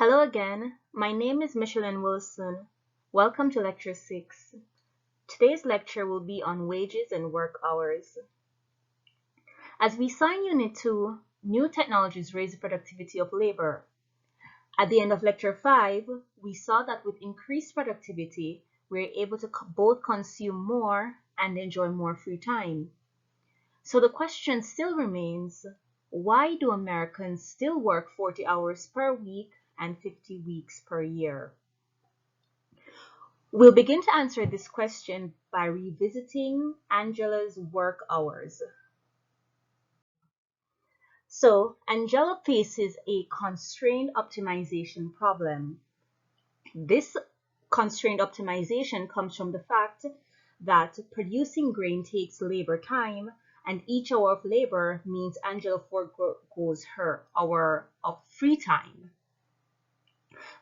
Hello again, my name is Michelin Wilson. Welcome to Lecture 6. Today's lecture will be on wages and work hours. As we saw in Unit 2, new technologies raise the productivity of labor. At the end of Lecture 5, we saw that with increased productivity, we're able to both consume more and enjoy more free time. So the question still remains, why do Americans still work 40 hours per week and 50 weeks per year? We'll begin to answer this question by revisiting Angela's work hours. So, Angela faces a constrained optimization problem. This constrained optimization comes from the fact that producing grain takes labor time, and each hour of labor means Angela foregoes her hour of free time.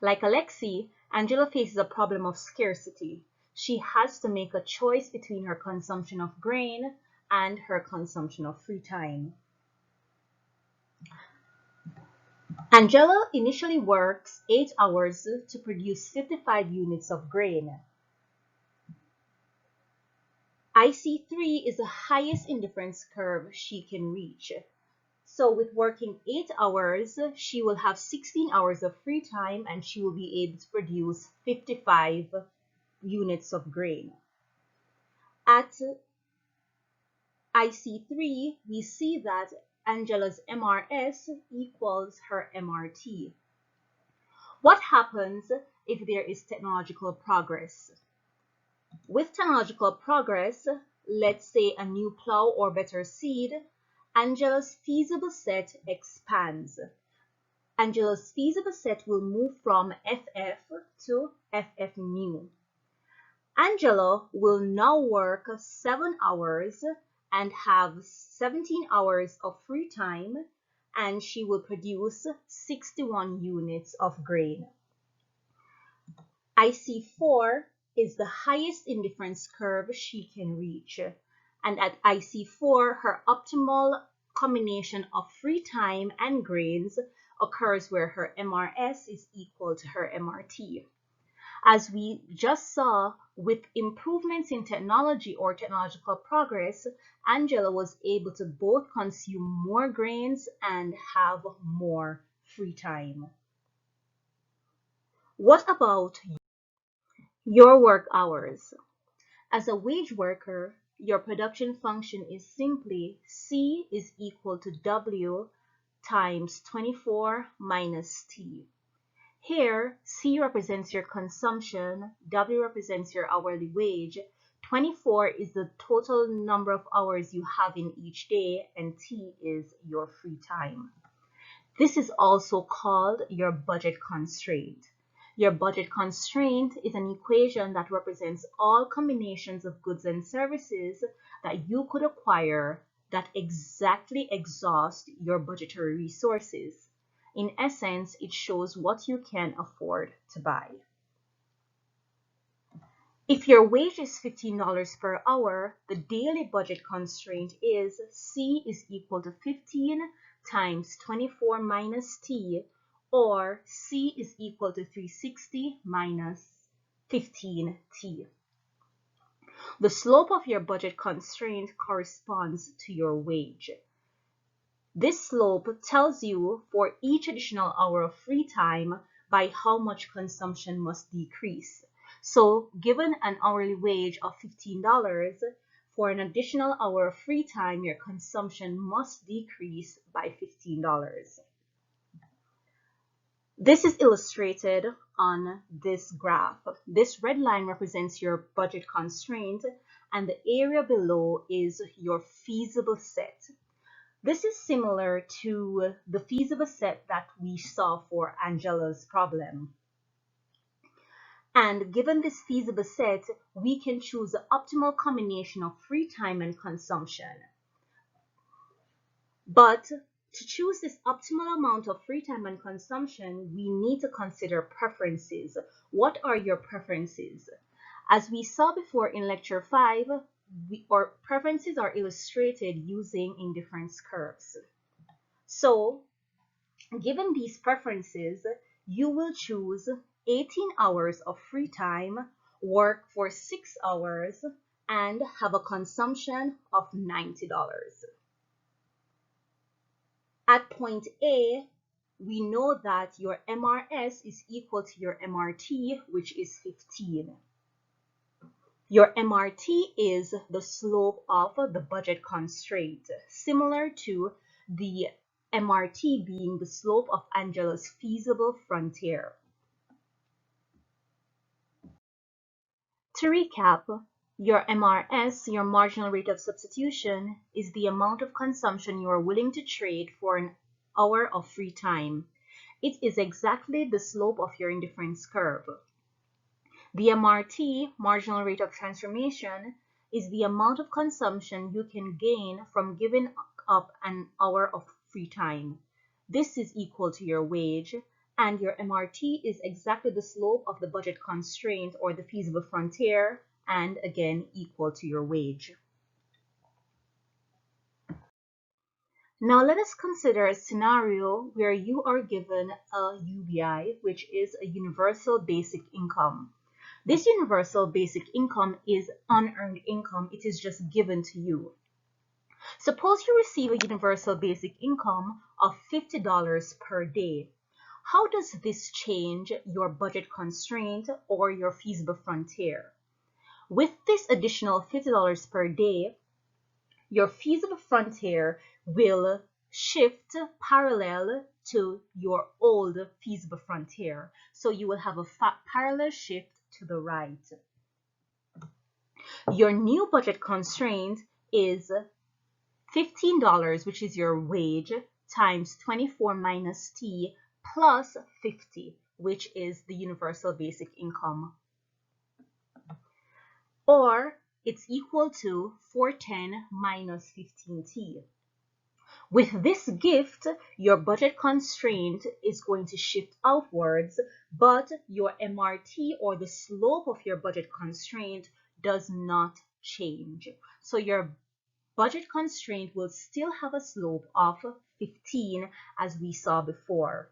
Like Alexi, Angela faces a problem of scarcity. She has to make a choice between her consumption of grain and her consumption of free time. Angela initially works 8 hours to produce 55 units of grain. IC3 is the highest indifference curve she can reach. So with working 8 hours, she will have 16 hours of free time and she will be able to produce 55 units of grain. At IC3, we see that Angela's MRS equals her MRT. What happens if there is technological progress? With technological progress, let's say a new plow or better seed, Angela's feasible set expands. Angela's feasible set will move from FF to FF new. Angela will now work 7 hours and have 17 hours of free time, and she will produce 61 units of grain. IC4 is the highest indifference curve she can reach, and at IC4, her optimal combination of free time and grains occurs where her MRS is equal to her MRT. As we just saw, with improvements in technology or technological progress, Angela was able to both consume more grains and have more free time. What about your work hours? As a wage worker, your production function is simply C is equal to W times 24 minus T. Here, C represents your consumption, W represents your hourly wage, 24 is the total number of hours you have in each day, and T is your free time. This is also called your budget constraint. Your budget constraint is an equation that represents all combinations of goods and services that you could acquire that exactly exhaust your budgetary resources. In essence, it shows what you can afford to buy. If your wage is $15 per hour, the daily budget constraint is C is equal to 15 times 24 minus T, or C is equal to 360 minus 15T. The slope of your budget constraint corresponds to your wage. This slope tells you for each additional hour of free time by how much consumption must decrease. So given an hourly wage of $15, for an additional hour of free time, your consumption must decrease by $15. This is illustrated on this graph. This red line represents your budget constraint, and the area below is your feasible set. This is similar to the feasible set that we saw for Angela's problem. And given this feasible set, we can choose the optimal combination of free time and consumption. But to choose this optimal amount of free time and consumption, we need to consider preferences. What are your preferences? As we saw before in Lecture 5, our preferences are illustrated using indifference curves. So, given these preferences, you will choose 18 hours of free time, work for 6 hours, and have a consumption of $90. At point A, we know that your MRS is equal to your MRT, which is 15. Your MRT is the slope of the budget constraint, similar to the MRT being the slope of Angela's feasible frontier. To recap, your MRS, your marginal rate of substitution, is the amount of consumption you are willing to trade for an hour of free time. It is exactly the slope of your indifference curve. The MRT, marginal rate of transformation, is the amount of consumption you can gain from giving up an hour of free time. This is equal to your wage, and your MRT is exactly the slope of the budget constraint or the feasible frontier, and again equal to your wage. Now let us consider a scenario where you are given a UBI, which is a universal basic income. This universal basic income is unearned income. It is just given to you. Suppose you receive a universal basic income of $50 per day. How does this change your budget constraint or your feasible frontier? With this additional $50 per day, your feasible frontier will shift parallel to your old feasible frontier. So you will have a parallel shift to the right. Your new budget constraint is $15, which is your wage, times 24 minus T plus 50, which is the universal basic income. Or it's equal to 410 minus 15T. With this gift, your budget constraint is going to shift outwards, but your MRT or the slope of your budget constraint does not change. So your budget constraint will still have a slope of 15 as we saw before.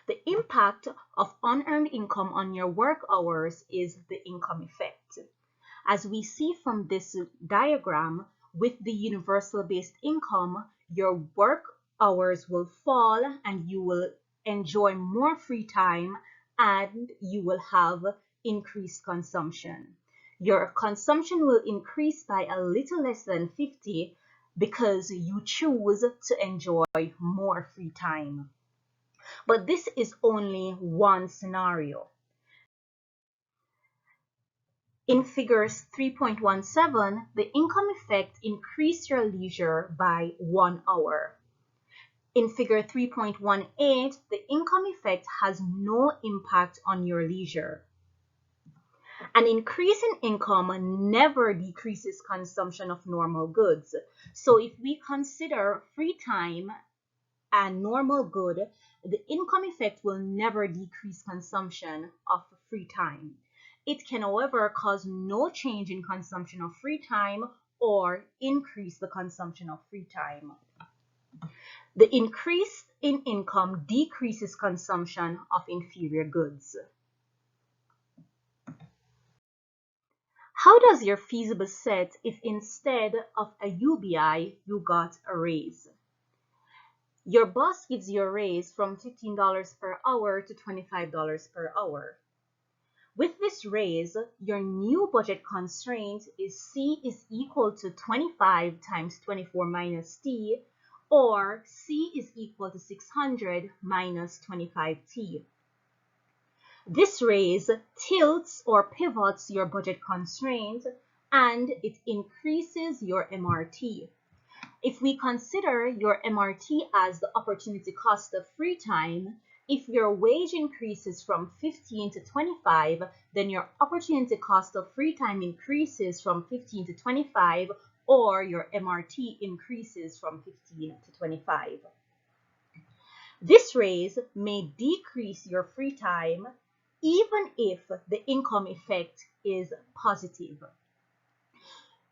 The impact of unearned income on your work hours is the income effect. As we see from this diagram, with the universal based income, your work hours will fall and you will enjoy more free time and you will have increased consumption. Your consumption will increase by a little less than 50 because you choose to enjoy more free time. But this is only one scenario. In figures 3.17, the income effect increased your leisure by 1 hour. In figure 3.18, the income effect has no impact on your leisure. An increase in income never decreases consumption of normal goods. So if we consider free time a normal good, the income effect will never decrease consumption of free time. It can, however, cause no change in consumption of free time or increase the consumption of free time. The increase in income decreases consumption of inferior goods. How does your feasible set if instead of a UBI, you got a raise? Your boss gives you a raise from $15 per hour to $25 per hour. With this raise, your new budget constraint is C is equal to 25 times 24 minus T, or C is equal to 600 minus 25T. This raise tilts or pivots your budget constraint and it increases your MRT. If we consider your MRT as the opportunity cost of free time, if your wage increases from 15 to 25, then your opportunity cost of free time increases from 15 to 25, or your MRT increases from 15 to 25. This raise may decrease your free time even if the income effect is positive.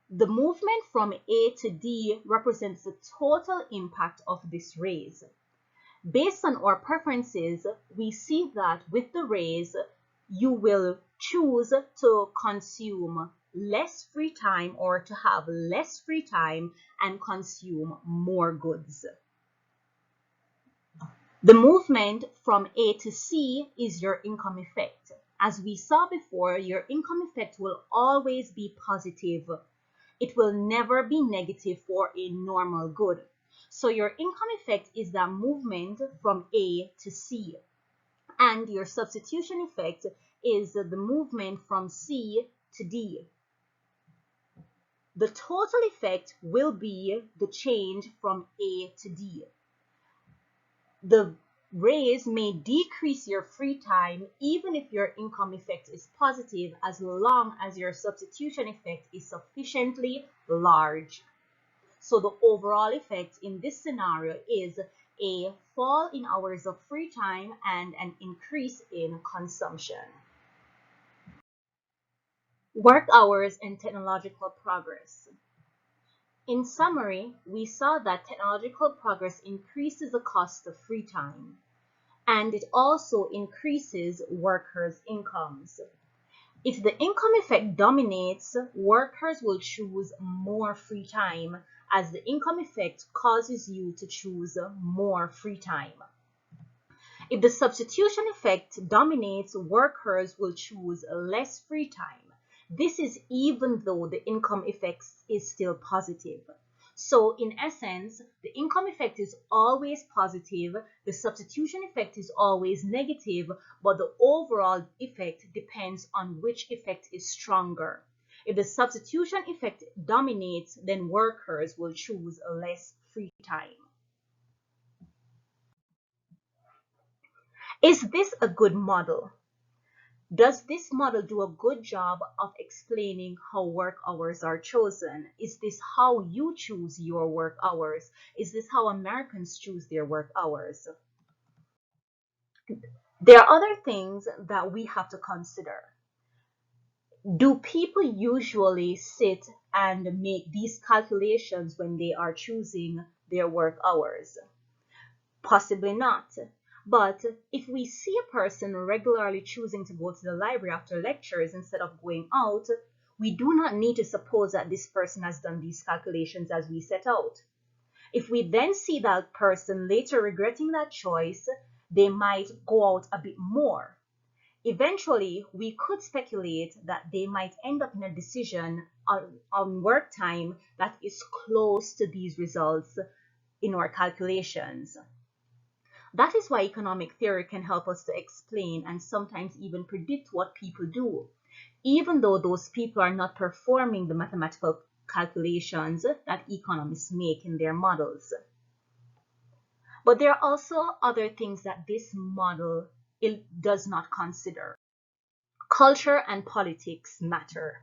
The movement from A to D represents the total impact of this raise. Based on our preferences, we see that with the raise, you will choose to consume less free time or to have less free time and consume more goods. The movement from A to C is your income effect. As we saw before, your income effect will always be positive. It will never be negative for a normal good. So your income effect is that movement from A to C. And your substitution effect is the movement from C to D. The total effect will be the change from A to D. The raise may decrease your free time even if your income effect is positive, as long as your substitution effect is sufficiently large. So the overall effect in this scenario is a fall in hours of free time and an increase in consumption. Work hours and technological progress. In summary, we saw that technological progress increases the cost of free time, and it also increases workers' incomes. If the income effect dominates, workers will choose more free time, as the income effect causes you to choose more free time. If the substitution effect dominates, workers will choose less free time. This is even though the income effect is still positive. So in essence, the income effect is always positive, the substitution effect is always negative, but the overall effect depends on which effect is stronger. If the substitution effect dominates, then workers will choose less free time. Is this a good model? Does this model do a good job of explaining how work hours are chosen? Is this how you choose your work hours? Is this how Americans choose their work hours? There are other things that we have to consider. Do people usually sit and make these calculations when they are choosing their work hours? Possibly not. But if we see a person regularly choosing to go to the library after lectures instead of going out, we do not need to suppose that this person has done these calculations as we set out. If we then see that person later regretting that choice, they might go out a bit more. Eventually, we could speculate that they might end up in a decision on work time that is close to these results in our calculations. That is why economic theory can help us to explain and sometimes even predict what people do, even though those people are not performing the mathematical calculations that economists make in their models. But there are also other things that this model does not consider. Culture and politics matter.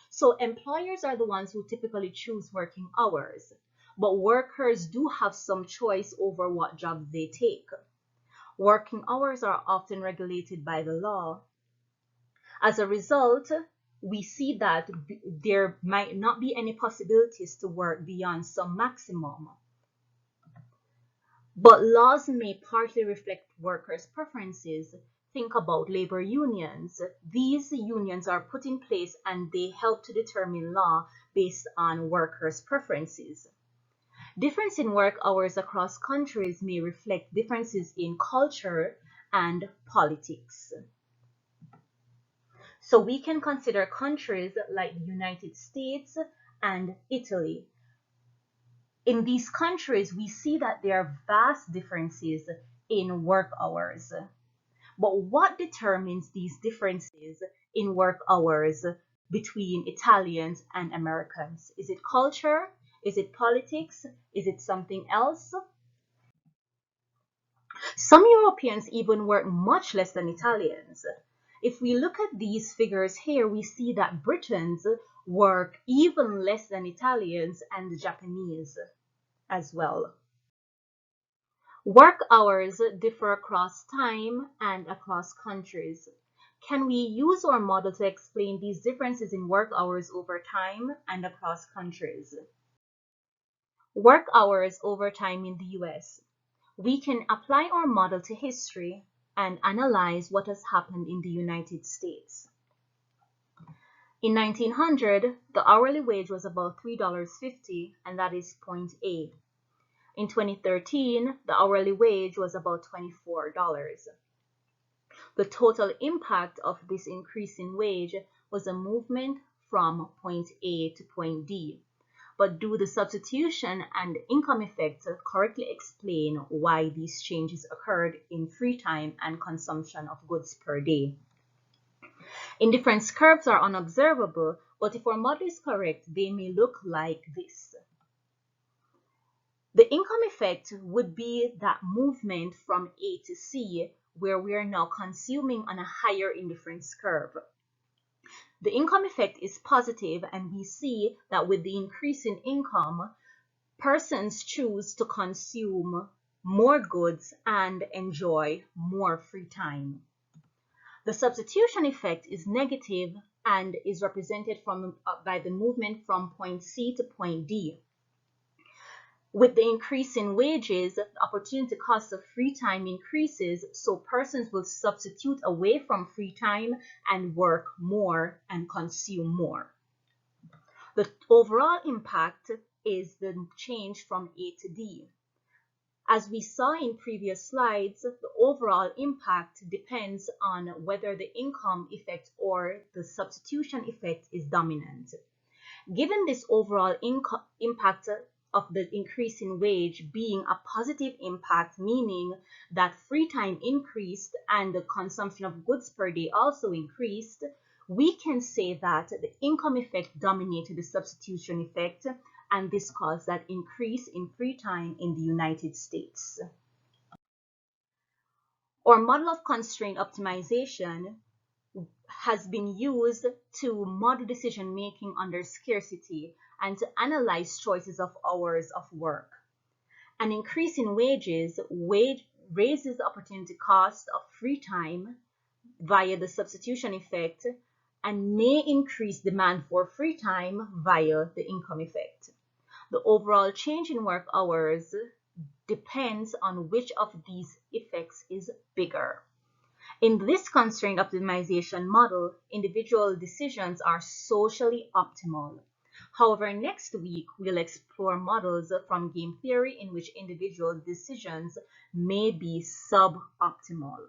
So employers are the ones who typically choose working hours, but workers do have some choice over what jobs they take. Working hours are often regulated by the law. As a result, we see that there might not be any possibilities to work beyond some maximum. But laws may partly reflect workers' preferences. Think about labor unions. These unions are put in place and they help to determine law based on workers' preferences. Difference in work hours across countries may reflect differences in culture and politics. So we can consider countries like the United States and Italy. In these countries, we see that there are vast differences in work hours. But what determines these differences in work hours between Italians and Americans? Is it culture? Is it politics? Is it something else? Some Europeans even work much less than Italians. If we look at these figures here, we see that Britons work even less than Italians and the Japanese as well. Work hours differ across time and across countries. Can we use our model to explain these differences in work hours over time and across countries? Work hours over time in the US. we can apply our model to history and analyze what has happened in the United States. In 1900, the hourly wage was about $3.50, and that is point A. In 2013, the hourly wage was about $24. The total impact of this increase in wage was a movement from point A to point D. But do the substitution and income effects correctly explain why these changes occurred in free time and consumption of goods per day? Indifference curves are unobservable, but if our model is correct, they may look like this. The income effect would be that movement from A to C, where we are now consuming on a higher indifference curve. The income effect is positive, and we see that with the increase in income, persons choose to consume more goods and enjoy more free time. The substitution effect is negative and is represented by the movement from point C to point D. With the increase in wages, the opportunity cost of free time increases, so persons will substitute away from free time and work more and consume more. The overall impact is the change from A to D. As we saw in previous slides, the overall impact depends on whether the income effect or the substitution effect is dominant. Given this overall impact of the increase in wage being a positive impact, meaning that free time increased and the consumption of goods per day also increased, we can say that the income effect dominated the substitution effect, and this caused that increase in free time in the United States. Our model of constraint optimization has been used to model decision making under scarcity and to analyze choices of hours of work. An increase in wages raises the opportunity cost of free time via the substitution effect and may increase demand for free time via the income effect. The overall change in work hours depends on which of these effects is bigger. In this constraint optimization model, individual decisions are socially optimal. However, next week we'll explore models from game theory in which individual decisions may be suboptimal.